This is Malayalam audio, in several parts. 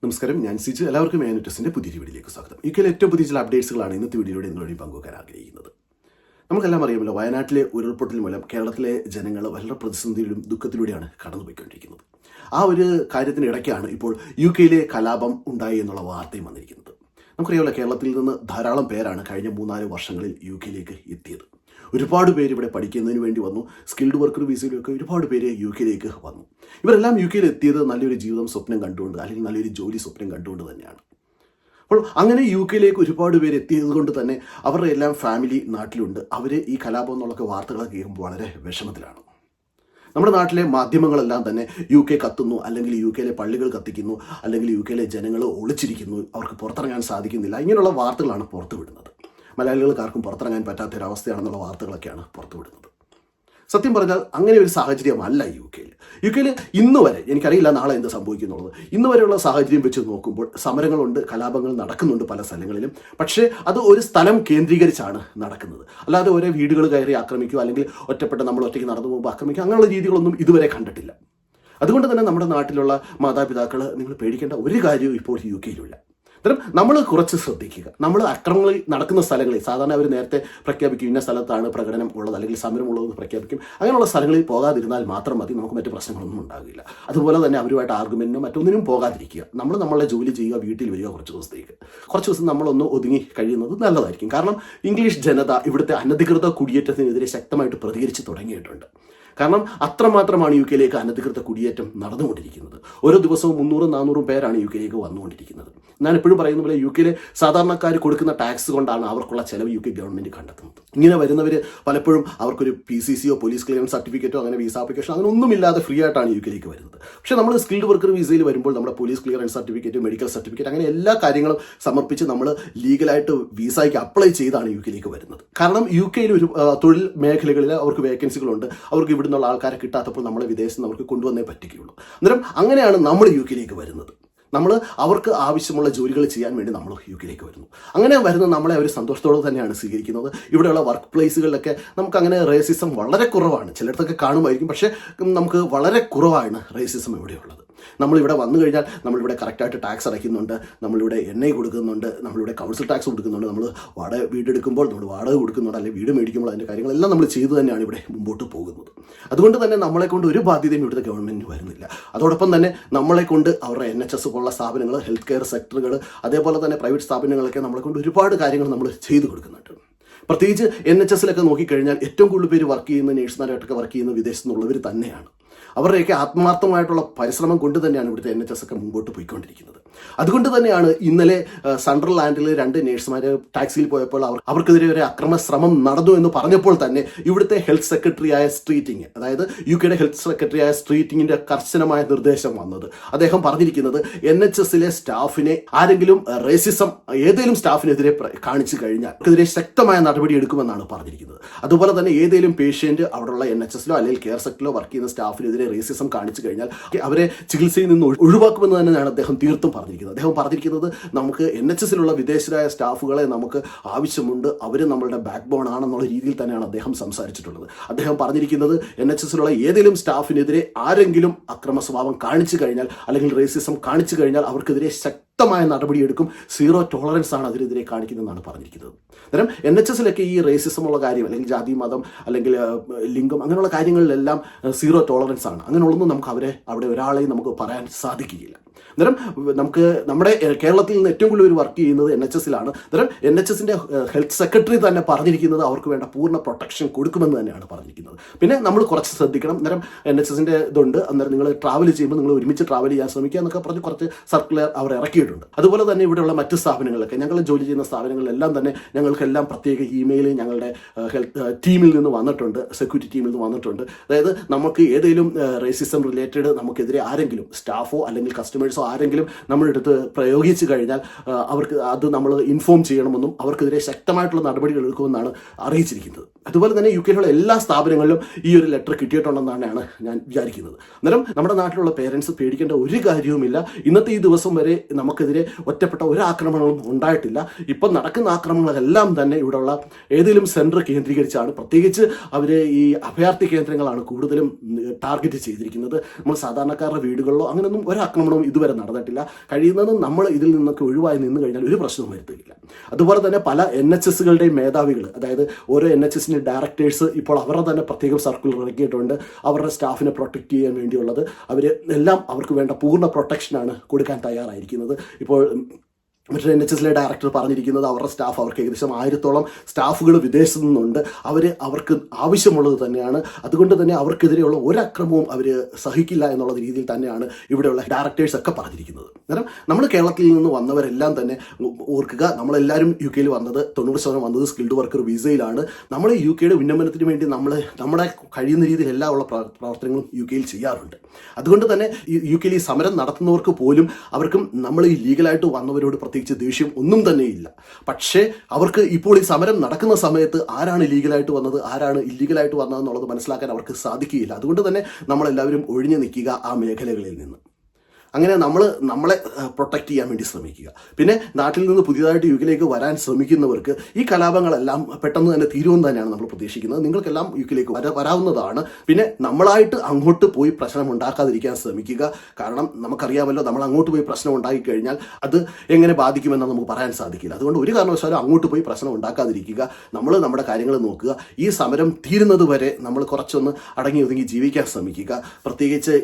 നമസ്കാരം, ഞാൻ സിജു. എല്ലാവർക്കും ന്യൂസിന്റെ പുതിയ വീഡിയോയിലേക്ക് സ്വാഗതം. യുകെയിലെ ഏറ്റവും പുതിയ ചില അപ്ഡേറ്റ്സുകളാണ് ഇന്നത്തെ വീഡിയോയിലൂടെ നിങ്ങളോട് പങ്കുവെക്കാൻ ആഗ്രഹിക്കുന്നത്. നമുക്കെല്ലാം അറിയാമല്ലോ, വയനാട്ടിലെ ഉരുൾപൊട്ടൽ മൂലം കേരളത്തിലെ ജനങ്ങൾ വളരെ പ്രതിസന്ധിയിലും ദുഃഖത്തിലൂടെയാണ് കടന്നുപോയിക്കൊണ്ടിരിക്കുന്നത്. ആ ഒരു കാര്യത്തിന് ഇടയ്ക്കാണ് ഇപ്പോൾ യുകെയിലെ കലാപം ഉണ്ടായി എന്നുള്ള വാർത്തയും വന്നിരിക്കുന്നത്. നമുക്കറിയാമല്ലോ, കേരളത്തിൽ നിന്ന് ധാരാളം പേരാണ് കഴിഞ്ഞ 3-4 വർഷങ്ങളിൽ യുകെയിലേക്ക് എത്തിയത്. ഒരുപാട് പേര് ഇവിടെ പഠിക്കുന്നതിന് വേണ്ടി വന്നു. സ്കിൽഡ് വർക്കർ വിസയിലൊക്കെ ഒരുപാട് പേര് യുകെയിലേക്ക് വന്നു. ഇവരെല്ലാം യുകെയിൽ എത്തിയത് നല്ലൊരു ജീവിതം സ്വപ്നം കണ്ടുകൊണ്ട്, അല്ലെങ്കിൽ നല്ലൊരു ജോലി സ്വപ്നം കണ്ടുകൊണ്ട് തന്നെയാണ്. അപ്പോൾ അങ്ങനെ യുകെയിലേക്ക് ഒരുപാട് പേര് എത്തിയത് കൊണ്ട് തന്നെ അവരുടെ എല്ലാം ഫാമിലി നാട്ടിലുണ്ട്. അവർ ഈ കലാപം എന്നുള്ള വാർത്തകളൊക്കെ കേൾക്കുമ്പോൾ വളരെ വിഷമത്തിലാണ്. നമ്മുടെ നാട്ടിലെ മാധ്യമങ്ങളെല്ലാം തന്നെ UK കത്തുന്നു, അല്ലെങ്കിൽ UKയിലെ പള്ളികൾ കത്തിക്കുന്നു, അല്ലെങ്കിൽ UKയിലെ ജനങ്ങൾ ഒളിച്ചിരിക്കുന്നു, അവർക്ക് പുറത്തിറങ്ങാൻ സാധിക്കുന്നില്ല, ഇങ്ങനെയുള്ള വാർത്തകളാണ് പുറത്തുവിടുന്നത്. മലയാളികൾക്ക് ആർക്കും പുറത്തിറങ്ങാൻ പറ്റാത്തൊരവസ്ഥയാണെന്നുള്ള വാർത്തകളൊക്കെയാണ് പുറത്തുവിടുന്നത്. സത്യം പറഞ്ഞാൽ അങ്ങനെ ഒരു സാഹചര്യമല്ല യുകെയിൽ ഇന്ന് വരെ. എനിക്കറിയില്ല നാളെ എന്ത് സംഭവിക്കുന്നുള്ളത്. ഇന്ന് വരെയുള്ള സാഹചര്യം വെച്ച് നോക്കുമ്പോൾ സമരങ്ങളുണ്ട്, കലാപങ്ങൾ നടക്കുന്നുണ്ട് പല സ്ഥലങ്ങളിലും. പക്ഷേ അത് ഒരു സ്ഥലം കേന്ദ്രീകരിച്ചാണ് നടക്കുന്നത്. അല്ലാതെ ഓരോ വീടുകൾ കയറി ആക്രമിക്കുക, അല്ലെങ്കിൽ ഒറ്റപ്പെട്ട നമ്മൾ ഒറ്റയ്ക്ക് നടന്നു പോകുമ്പോൾ ആക്രമിക്കുക, അങ്ങനെയുള്ള രീതികളൊന്നും ഇതുവരെ കണ്ടിട്ടില്ല. അതുകൊണ്ട് തന്നെ നമ്മുടെ നാട്ടിലുള്ള മാതാപിതാക്കൾ, നിങ്ങൾ പേടിക്കേണ്ട ഒരു കാര്യവും ഇപ്പോൾ യുകെയിലില്ല. അന്നേരം നമ്മൾ കുറച്ച് ശ്രദ്ധിക്കുക. നമ്മൾ അക്രമങ്ങൾ നടക്കുന്ന സ്ഥലങ്ങളിൽ സാധാരണ അവർ നേരത്തെ പ്രഖ്യാപിക്കും, ഇന്ന സ്ഥലത്താണ് പ്രകടനം ഉള്ളത് അല്ലെങ്കിൽ സമരമുള്ളതെന്ന് പ്രഖ്യാപിക്കും. അങ്ങനെയുള്ള സ്ഥലങ്ങളിൽ പോകാതിരുന്നാൽ മാത്രം മതി, നമുക്ക് മറ്റു പ്രശ്നങ്ങളൊന്നും ഉണ്ടാകില്ല. അതുപോലെ തന്നെ അവരുമായിട്ട് ആർഗ്യുമെന്റിനോ മറ്റൊന്നിനും പോകാതിരിക്കുക. നമ്മളുടെ ജോലി ചെയ്യുക, വീട്ടിൽ വരിക. കുറച്ച് ദിവസം നമ്മളൊന്ന് ഒതുങ്ങി കഴിയുന്നത് നല്ലതായിരിക്കും. കാരണം ഇംഗ്ലീഷ് ജനത ഇവിടുത്തെ അനധികൃത കുടിയേറ്റത്തിനെതിരെ ശക്തമായിട്ട് പ്രതികരിച്ച് തുടങ്ങിയിട്ടുണ്ട്. കാരണം അത്രമാത്രമാണ് യുകെയിലേക്ക് അനധികൃത കുടിയേറ്റം നടന്നുകൊണ്ടിരിക്കുന്നത്. ഓരോ ദിവസവും 300-400 പേരാണ് യുകെയിലേക്ക് വന്നുകൊണ്ടിരിക്കുന്നത്. ഞാൻ എപ്പോഴും പറയുന്ന പോലെ യുകെയിലെ സാധാരണക്കാർ കൊടുക്കുന്ന ടാക്സ് കൊണ്ടാണ് അവർക്കുള്ള ചെലവ് യുകെ ഗവൺമെന്റ് കണ്ടെത്തുന്നത്. ഇങ്ങനെ വരുന്നവർ പലപ്പോഴും അവർക്കൊരു PCCയോ പോലീസ് ക്ലിയറൻസ് സർട്ടിഫിക്കറ്റോ അങ്ങനെ വിസ ആപ്ലിക്കേഷൻ അങ്ങനെ ഒന്നുമില്ലാതെ ഫ്രീ ആയിട്ടാണ് യുകെയിലേക്ക് വരുന്നത്. പക്ഷേ നമ്മൾ സ്കിൽഡ് വർക്കർ വിസയിൽ വരുമ്പോൾ നമ്മുടെ police clearance certificate, medical certificate, അങ്ങനെ എല്ലാ കാര്യങ്ങളും സമർപ്പിച്ച് നമ്മൾ ലീഗലായിട്ട് വിസയ്ക്ക് അപ്ലൈ ചെയ്താണ് യുകെയിലേക്ക് വരുന്നത്. കാരണം യുകെയിൽ ഒരു തൊഴിൽ മേഖലകളിൽ അവർക്ക് വേക്കൻസികളുണ്ട്. അവർക്ക് ഇവിടുന്നുള്ള ആൾക്കാരെ കിട്ടാത്തപ്പോൾ നമ്മളെ വിദേശത്ത് നിന്ന് അവർക്ക് കൊണ്ടുവന്നേ പറ്റുകയുള്ളൂ. അന്നേരം അങ്ങനെയാണ് നമ്മൾ യുകെയിലേക്ക് വരുന്നത്. നമ്മൾ അവർക്ക് ആവശ്യമുള്ള ജോലികൾ ചെയ്യാൻ വേണ്ടി നമ്മൾ യുകെയിലേക്ക് വരുന്നു. അങ്ങനെ വരുന്ന നമ്മളെ അവർ സന്തോഷത്തോടെ തന്നെയാണ് സ്വീകരിക്കുന്നത്. ഇവിടെയുള്ള വർക്ക് പ്ലേസുകളിലൊക്കെ നമുക്കങ്ങനെ റേസിസം വളരെ കുറവാണ്. ചിലയിടത്തൊക്കെ കാണുമായിരിക്കും, പക്ഷേ നമുക്ക് വളരെ കുറവാണ് റേസിസം ഇവിടെയുള്ളത്. നമ്മളിവിടെ വന്നു കഴിഞ്ഞാൽ നമ്മളിവിടെ കറക്റ്റായിട്ട് ടാക്സ് അടയ്ക്കുന്നുണ്ട്, നമ്മളിവിടെ NI കൊടുക്കുന്നുണ്ട്, നമ്മളിവിടെ കൗൺസിൽ ടാക്സ് കൊടുക്കുന്നുണ്ട്, നമ്മൾ വീടെടുക്കുമ്പോൾ നമ്മൾ വാടക കൊടുക്കുന്നുണ്ട്, അല്ലെങ്കിൽ വീട് മേടിക്കുമ്പോൾ അതിൻ്റെ കാര്യങ്ങളെല്ലാം നമ്മൾ ചെയ്തു തന്നെയാണ് ഇവിടെ മുമ്പോട്ട് പോകുന്നത്. അതുകൊണ്ട് തന്നെ നമ്മളെ കൊണ്ട് ഒരു ബാധ്യതയും ഇവിടുത്തെ ഗവൺമെൻറ്റിന് വരുന്നില്ല. അതോടൊപ്പം തന്നെ നമ്മളെ കൊണ്ട് അവരുടെ NHS പോലുള്ള സ്ഥാപനങ്ങൾ, ഹെൽത്ത് കെയർ സെക്ടറുകൾ, അതേപോലെ തന്നെ പ്രൈവറ്റ് സ്ഥാപനങ്ങളൊക്കെ നമ്മളെ കൊണ്ട് ഒരുപാട് കാര്യങ്ങൾ നമ്മൾ ചെയ്തു കൊടുക്കുന്നുണ്ട്. പ്രത്യേകിച്ച് NHSലൊക്കെ നോക്കിക്കഴിഞ്ഞാൽ ഏറ്റവും കൂടുതൽ പേര് വർക്ക് ചെയ്യുന്ന, നേഴ്സുമാരായിട്ടൊക്കെ വർക്ക് ചെയ്യുന്ന വിദേശത്തു നിന്നുള്ളവർ തന്നെയാണ്. അവരുടെയൊക്കെ ആത്മാർത്ഥമായിട്ടുള്ള പരിശ്രമം കൊണ്ട് തന്നെയാണ് ഇവിടുത്തെ NHS ഒക്കെ മുമ്പോട്ട് പോയിക്കൊണ്ടിരിക്കുന്നത്. അതുകൊണ്ട് തന്നെയാണ് ഇന്നലെ സണ്ടർലാൻഡിൽ 2 നേഴ്സുമാർ ടാക്സിയിൽ പോയപ്പോൾ അവർക്കെതിരെ ഒരു അക്രമശ്രമം നടന്നു എന്ന് പറഞ്ഞപ്പോൾ തന്നെ ഇവിടുത്തെ ഹെൽത്ത് സെക്രട്ടറിയായ സ്ട്രീറ്റിംഗ്, അതായത് യുകെയുടെ ഹെൽത്ത് സെക്രട്ടറിയായ സ്ട്രീറ്റിങ്ങിന്റെ കർശനമായ നിർദ്ദേശം വന്നത്, അദ്ദേഹം പറഞ്ഞിരിക്കുന്നത് NHSലെ സ്റ്റാഫിനെ ആരെങ്കിലും റേസിസം ഏതെങ്കിലും സ്റ്റാഫിനെതിരെ കാണിച്ചു കഴിഞ്ഞാൽ അവർക്കെതിരെ ശക്തമായ നടപടി എടുക്കുമെന്നാണ് പറഞ്ഞിരിക്കുന്നത്. അതുപോലെ തന്നെ ഏതെങ്കിലും പേഷ്യന്റ് അവിടെയുള്ള NHSലോ അല്ലെങ്കിൽ കെയർ സെക്ടറിലോ വർക്ക് ചെയ്യുന്ന സ്റ്റാഫിനെതിരെ റേസിസം കാണിച്ചു കഴിഞ്ഞാൽ അവരെ ചികിത്സയിൽ നിന്ന് ഒഴിവാക്കുമെന്ന് തന്നെയാണ് അദ്ദേഹം തീർത്തും പറഞ്ഞിരിക്കുന്നത്. അദ്ദേഹം പറഞ്ഞിരിക്കുന്നത് നമുക്ക് NHSലുള്ള വിദേശരായ സ്റ്റാഫുകളെ നമുക്ക് ആവശ്യമുണ്ട്, അവർ നമ്മളുടെ ബാക്ക് ബോൺ ആണെന്നുള്ള രീതിയിൽ തന്നെയാണ് അദ്ദേഹം സംസാരിച്ചിട്ടുള്ളത്. അദ്ദേഹം പറഞ്ഞിരിക്കുന്നത് NHSലുള്ള ഏതെങ്കിലും സ്റ്റാഫിനെതിരെ ആരെങ്കിലും അക്രമ സ്വഭാവം കാണിച്ചു കഴിഞ്ഞാൽ, അല്ലെങ്കിൽ റേസിസം കാണിച്ചു കഴിഞ്ഞാൽ അവർക്കെതിരെ ശക്തമായ നടപടിയെടുക്കും, 0 ടോളറൻസ് ആണ് അതിനെതിരെ കാണിക്കുന്നതെന്നാണ് പറഞ്ഞിരിക്കുന്നത്. അന്നേരം NHSലൊക്കെ ഈ റേസിസം ഉള്ള കാര്യം, അല്ലെങ്കിൽ ജാതി, മതം, അല്ലെങ്കിൽ ലിംഗം, അങ്ങനെയുള്ള കാര്യങ്ങളിലെല്ലാം 0 ടോളറൻസ് ആണ്. അങ്ങനെയുള്ളതൊന്നും നമുക്ക് അവിടെ ഒരാളെയും നമുക്ക് പറയാൻ സാധിക്കുകയില്ല. അന്നേരം നമുക്ക് നമ്മുടെ കേരളത്തിൽ നിന്ന് ഏറ്റവും കൂടുതൽ വർക്ക് ചെയ്യുന്നത് NHSലാണ്. അന്നേരം NHSന്റെ ഹെൽത്ത് സെക്രട്ടറി തന്നെ പറഞ്ഞിരിക്കുന്നത് അവർക്ക് വേണ്ട പൂർണ്ണ പ്രൊട്ടക്ഷൻ കൊടുക്കുമെന്ന് തന്നെയാണ് പറഞ്ഞിരിക്കുന്നത്. പിന്നെ നമ്മൾ കുറച്ച് ശ്രദ്ധിക്കണം. അന്നേരം NHSന്റെ ഇതുണ്ട്, അന്നേരം നിങ്ങൾ ട്രാവൽ ചെയ്യുമ്പോൾ നിങ്ങൾ ഒരുമിച്ച് ട്രാവൽ ചെയ്യാൻ ശ്രമിക്കുക എന്നൊക്കെ പറഞ്ഞ് കുറച്ച് സർക്കുലർ അവർ ഇറക്കിയിട്ടുണ്ട്. അതുപോലെ തന്നെ ഇവിടെയുള്ള മറ്റ് സ്ഥാപനങ്ങളിലൊക്കെ, ഞങ്ങൾ ജോലി ചെയ്യുന്ന സ്ഥാപനങ്ങളിലെല്ലാം തന്നെ ഞങ്ങൾക്കെല്ലാം പ്രത്യേക ഇമെയിൽ ഞങ്ങളുടെ ഹെൽത്ത് ടീമിൽ നിന്ന് വന്നിട്ടുണ്ട്, സെക്യൂരിറ്റി ടീമിൽ നിന്ന് വന്നിട്ടുണ്ട്. അതായത് നമുക്ക് ഏതെങ്കിലും റേസിസം റിലേറ്റഡ് നമുക്കെതിരെ ആരെങ്കിലും സ്റ്റാഫോ അല്ലെങ്കിൽ കസ്റ്റമേഴ്സോ ആരെങ്കിലും നമ്മുടെ അടുത്ത് പ്രയോഗിച്ചു കഴിഞ്ഞാൽ അവർക്ക് അത് നമ്മൾ ഇൻഫോം ചെയ്യണമെന്നും അവർക്കെതിരെ ശക്തമായിട്ടുള്ള നടപടികൾ എടുക്കുമെന്നാണ് അറിയിച്ചിരിക്കുന്നത്. അതുപോലെ തന്നെ യുകെയിലുള്ള എല്ലാ സ്ഥാപനങ്ങളിലും ഈ ഒരു ലെറ്റർ കിട്ടിയിട്ടുണ്ടെന്നാണ് ഞാൻ വിചാരിക്കുന്നത്. അന്നേരം നമ്മുടെ നാട്ടിലുള്ള പേരൻസ് പേടിക്കേണ്ട ഒരു കാര്യവുമില്ല. ഇന്നത്തെ ഈ ദിവസം വരെ നമുക്ക് നമുക്കെതിരെ ഒറ്റപ്പെട്ട ഒരു ആക്രമണങ്ങളും ഉണ്ടായിട്ടില്ല. ഇപ്പം നടക്കുന്ന ആക്രമണങ്ങളെല്ലാം തന്നെ ഇവിടെയുള്ള ഏതെങ്കിലും സെൻറ്റർ കേന്ദ്രീകരിച്ചാണ്. പ്രത്യേകിച്ച് അവർ ഈ അഭയാർത്ഥി കേന്ദ്രങ്ങളാണ് കൂടുതലും ടാർഗറ്റ് ചെയ്തിരിക്കുന്നത്. നമ്മൾ സാധാരണക്കാരുടെ വീടുകളിലോ അങ്ങനെയൊന്നും ഒരു ആക്രമണവും ഇതുവരെ നടന്നിട്ടില്ല. കഴിയുന്നതും നമ്മൾ ഇതിൽ നിന്നൊക്കെ ഒഴിവായി നിന്ന് കഴിഞ്ഞാൽ ഒരു പ്രശ്നവും വരുത്തില്ല. അതുപോലെ തന്നെ പല NHSകളുടെയും മേധാവികൾ, അതായത് ഓരോ NHSന്റെ ഡയറക്ടേഴ്സ് ഇപ്പോൾ അവരുടെ തന്നെ പ്രത്യേകം സർക്കുലർ ഇറക്കിയിട്ടുണ്ട്. അവരുടെ സ്റ്റാഫിനെ പ്രൊട്ടക്റ്റ് ചെയ്യാൻ വേണ്ടിയുള്ളത് അവർ എല്ലാം അവർക്ക് വേണ്ട പൂർണ്ണ പ്രൊട്ടക്ഷനാണ് കൊടുക്കാൻ തയ്യാറായിരിക്കുന്നത്. ഇപ്പോൾ മറ്റൊരു NHSലെ ഡയറക്ടർ പറഞ്ഞിരിക്കുന്നത് അവരുടെ സ്റ്റാഫ്, അവർക്ക് ഏകദേശം 1000-ഓളം സ്റ്റാഫുകൾ വിദേശത്ത് നിന്നുണ്ട്. അവർക്ക് ആവശ്യമുള്ളത് തന്നെയാണ്. അതുകൊണ്ട് തന്നെ അവർക്കെതിരെയുള്ള ഒരക്രമവും അവർ സഹിക്കില്ല എന്നുള്ള രീതിയിൽ തന്നെയാണ് ഇവിടെയുള്ള ഡയറക്ടേഴ്സ് ഒക്കെ പറഞ്ഞിരിക്കുന്നത്. കാരണം നമ്മൾ കേരളത്തിൽ നിന്ന് വന്നവരെല്ലാം തന്നെ ഓർക്കുക, നമ്മളെല്ലാവരും UK വന്നത് 90% വന്നത് സ്കിൽഡ് വർക്കർ വിസയിലാണ്. നമ്മൾ UK ഉന്നമനത്തിന് വേണ്ടി നമ്മുടെ കഴിയുന്ന രീതിയിൽ എല്ലാ ഉള്ള പ്രവർത്തനങ്ങളും UK ചെയ്യാറുണ്ട്. അതുകൊണ്ട് തന്നെ UK ഈ സമരം നടത്തുന്നവർക്ക് പോലും അവർക്കും നമ്മൾ ഈ ലീഗലായിട്ട് വന്നവരോട് പ്രത്യേകിച്ച് ദേഷ്യം ഒന്നും തന്നെയില്ല. പക്ഷേ അവർക്ക് ഇപ്പോൾ ഈ സമരം നടക്കുന്ന സമയത്ത് ആരാണ് ലീഗലായിട്ട് വന്നത്, ആരാണ് ഇല്ലീഗലായിട്ട് വന്നതെന്നുള്ളത് മനസ്സിലാക്കാൻ അവർക്ക് സാധിക്കുകയില്ല. അതുകൊണ്ട് തന്നെ നമ്മളെല്ലാവരും ഒഴിഞ്ഞു നിൽക്കുക ആ മേഖലകളിൽ നിന്ന്. അങ്ങനെ നമ്മളെ പ്രൊട്ടക്റ്റ് ചെയ്യാൻ വേണ്ടി ശ്രമിക്കുക. പിന്നെ നാട്ടിൽ നിന്ന് പുതിയതായിട്ട് UK വരാൻ ശ്രമിക്കുന്നവർക്ക് ഈ കലാപങ്ങളെല്ലാം പെട്ടെന്ന് തന്നെ തീരുമെന്ന് തന്നെയാണ് നമ്മൾ പ്രതീക്ഷിക്കുന്നത്. നിങ്ങൾക്കെല്ലാം UK വരാവുന്നതാണ്. പിന്നെ നമ്മളായിട്ട് അങ്ങോട്ട് പോയി പ്രശ്നം ഉണ്ടാക്കാതിരിക്കാൻ ശ്രമിക്കുക. കാരണം നമുക്കറിയാമല്ലോ, നമ്മൾ അങ്ങോട്ട് പോയി പ്രശ്നം ഉണ്ടാക്കി കഴിഞ്ഞാൽ അത് എങ്ങനെ ബാധിക്കുമെന്ന് നമുക്ക് പറയാൻ സാധിക്കില്ല. അതുകൊണ്ട് ഒരു കാരണവശാലും അങ്ങോട്ട് പോയി പ്രശ്നം ഉണ്ടാക്കാതിരിക്കുക. നമ്മൾ നമ്മുടെ കാര്യങ്ങൾ നോക്കുക. ഈ സമരം തീരുന്നത് വരെ നമ്മൾ കുറച്ചൊന്ന് അടങ്ങി ഒതുങ്ങി ജീവിക്കാൻ ശ്രമിക്കുക. പ്രത്യേകിച്ച്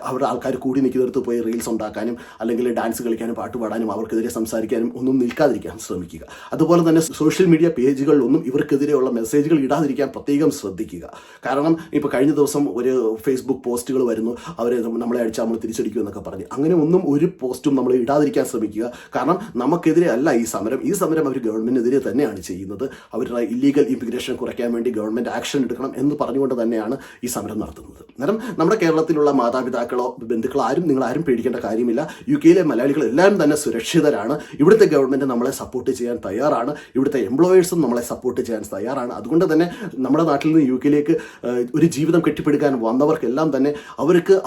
അവരുടെ ആൾക്കാർ കൂടി നിൽക്കുന്നിടത്ത് പോയി റീൽസ് ഉണ്ടാക്കാനും അല്ലെങ്കിൽ ഡാൻസ് കളിക്കാനും പാട്ട് പാടാനും അവർക്കെതിരെ സംസാരിക്കാനും ഒന്നും നിൽക്കാതിരിക്കാൻ ശ്രമിക്കുക. അതുപോലെ തന്നെ സോഷ്യൽ മീഡിയ പേജുകളിലൊന്നും ഇവർക്കെതിരെയുള്ള മെസ്സേജുകൾ ഇടാതിരിക്കാൻ പ്രത്യേകം ശ്രദ്ധിക്കുക. കാരണം ഇപ്പോൾ കഴിഞ്ഞ ദിവസം ഒരു ഫേസ്ബുക്ക് പോസ്റ്റുകൾ വരുന്നു, അവരെ നമ്മളെ അടിച്ചാൽ നമ്മൾ തിരിച്ചടിക്കും എന്നൊക്കെ പറഞ്ഞ്. അങ്ങനെ ഒന്നും ഒരു പോസ്റ്റും നമ്മൾ ഇടാതിരിക്കാൻ ശ്രമിക്കുക. കാരണം നമുക്കെതിരെ അല്ല ഈ സമരം അവർ ഗവൺമെൻറ്റിനെതിരെ തന്നെയാണ് ചെയ്യുന്നത്. അവരുടെ ഇല്ലീഗൽ ഇമിഗ്രേഷൻ കുറയ്ക്കാൻ വേണ്ടി ഗവൺമെൻറ് ആക്ഷൻ എടുക്കണം എന്ന് പറഞ്ഞുകൊണ്ട് തന്നെയാണ് ഈ സമരം നടത്തുന്നത്. അന്നേരം നമ്മുടെ കേരളത്തിലുള്ള മാതാപിതാക്കളോ ബന്ധുക്കളോ നിങ്ങൾ ആരും പേടിക്കേണ്ട കാര്യമില്ല. UK മലയാളികൾ എല്ലാവരും തന്നെ സുരക്ഷിതരാണ്. ഇവിടുത്തെ ഗവൺമെൻറ് നമ്മളെ സപ്പോർട്ട് ചെയ്യാൻ തയ്യാറാണ്. ഇവിടുത്തെ എംപ്ലോയേഴ്സും നമ്മളെ സപ്പോർട്ട് ചെയ്യാൻ തയ്യാറാണ്. അതുകൊണ്ട് തന്നെ നമ്മുടെ നാട്ടിൽ നിന്ന് UK ഒരു ജീവിതം കെട്ടിപ്പടുക്കാൻ വന്നവർക്കെല്ലാം തന്നെ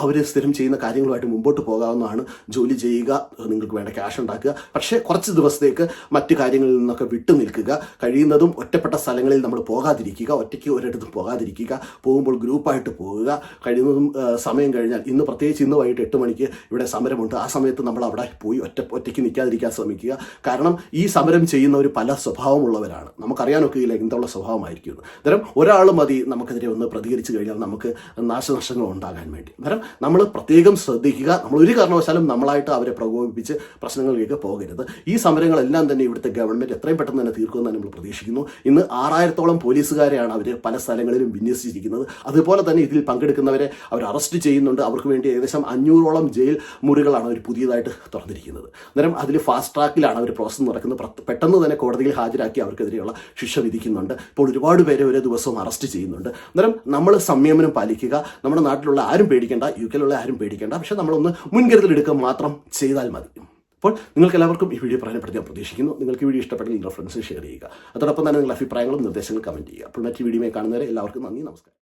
അവർ സ്ഥിരം ചെയ്യുന്ന കാര്യങ്ങളുമായിട്ട് മുമ്പോട്ട് പോകാവുന്നതാണ്. ജോലി ചെയ്യുക, നിങ്ങൾക്ക് വേണ്ട ക്യാഷ് ഉണ്ടാക്കുക. പക്ഷേ കുറച്ച് ദിവസത്തേക്ക് മറ്റു കാര്യങ്ങളിൽ നിന്നൊക്കെ വിട്ടു നിൽക്കുക. കഴിയുന്നതും ഒറ്റപ്പെട്ട സ്ഥലങ്ങളിൽ നമ്മൾ പോകാതിരിക്കുക. ഒറ്റയ്ക്ക് ഒരിടത്തും പോകാതിരിക്കുക. പോകുമ്പോൾ ഗ്രൂപ്പായിട്ട് പോകുക. കഴിയുന്നതും സമയം കഴിഞ്ഞാൽ പ്രത്യേകിച്ച് ഇന്ന് വൈകിട്ട് 8 മണിക്ക് ഇവിടെ സമരമുണ്ട്. ആ സമയത്ത് നമ്മൾ അവിടെ പോയി ഒറ്റയ്ക്ക് നിൽക്കാതിരിക്കാൻ ശ്രമിക്കുക. കാരണം ഈ സമരം ചെയ്യുന്നവർ പല സ്വഭാവമുള്ളവരാണ്. നമുക്കറിയാനൊക്കെ ഇല്ല എന്തുള്ള സ്വഭാവമായിരിക്കും. അന്നേരം ഒരാൾ മതി നമുക്കെതിരെ ഒന്ന് പ്രതികരിച്ചു കഴിഞ്ഞാൽ നമുക്ക് നാശനഷ്ടങ്ങൾ ഉണ്ടാകാൻ വേണ്ടി. അന്നേരം നമ്മൾ പ്രത്യേകം ശ്രദ്ധിക്കുക. നമ്മൾ ഒരു കാരണവശാലും നമ്മളായിട്ട് അവരെ പ്രകോപിപ്പിച്ച് പ്രശ്നങ്ങളിലേക്ക് പോകരുത്. ഈ സമരങ്ങളെല്ലാം തന്നെ ഇവിടുത്തെ ഗവൺമെൻറ് എത്രയും പെട്ടെന്ന് തന്നെ തീർക്കുമെന്ന് നമ്മൾ പ്രതീക്ഷിക്കുന്നു. ഇന്ന് 6000-ഓളം പോലീസുകാരെയാണ് അവർ പല സ്ഥലങ്ങളിലും വിന്യസിച്ചിരിക്കുന്നത്. അതുപോലെ തന്നെ ഇതിൽ പങ്കെടുക്കുന്നവരെ അവർ അറസ്റ്റ് ചെയ്യുന്നുണ്ട്. അവർക്ക് വേണ്ടി ഏകദേശം 500-ഓളം ജയിൽ മുറികളാണ് അവർ പുതിയതായിട്ട് തുറന്നിരിക്കുന്നത്. അന്നേരം അതിൽ ഫാസ്റ്റ് ട്രാക്കിലാണ് അവർ പ്രോസസ്സ് നടക്കുന്നത്. പെട്ടെന്ന് തന്നെ കോടതിയിൽ ഹാജരാക്കി അവർക്കെതിരെയുള്ള ശിക്ഷ വിധിക്കുന്നുണ്ട്. ഇപ്പോൾ ഒരുപാട് പേരെ ഒരേ ദിവസവും അറസ്റ്റ് ചെയ്യുന്നുണ്ട്. അന്നേരം നമ്മൾ സംയമനം പാലിക്കുക. നമ്മുടെ നാട്ടിലുള്ള ആരും പേടിക്കേണ്ട, UK ആരും പേടിക്കേണ്ട. പക്ഷേ നമ്മളൊന്ന് മുൻകരുതലെടുക്കുക മാത്രം ചെയ്താൽ മതി. അപ്പോൾ നിങ്ങൾക്ക് എല്ലാവർക്കും ഈ വീഡിയോ പ്രയോജനപ്പെടുത്തി ഞാൻ പ്രതീക്ഷിക്കുന്നു. നിങ്ങൾക്ക് ഈ വീഡിയോ ഇഷ്ടപ്പെട്ടെങ്കിൽ നിങ്ങളുടെ ഫ്രണ്ട്സ് ഷെയർ ചെയ്യുക. അതോടൊപ്പം തന്നെ നിങ്ങളുടെ അഭിപ്രായങ്ങളും നിർദ്ദേശങ്ങളും കമൻറ്റ് ചെയ്യുക. അപ്പോൾ മറ്റു വീഡിയോയിൽ കാണുന്നവരെ എല്ലാവർക്കും നന്ദി, നമസ്കാരം.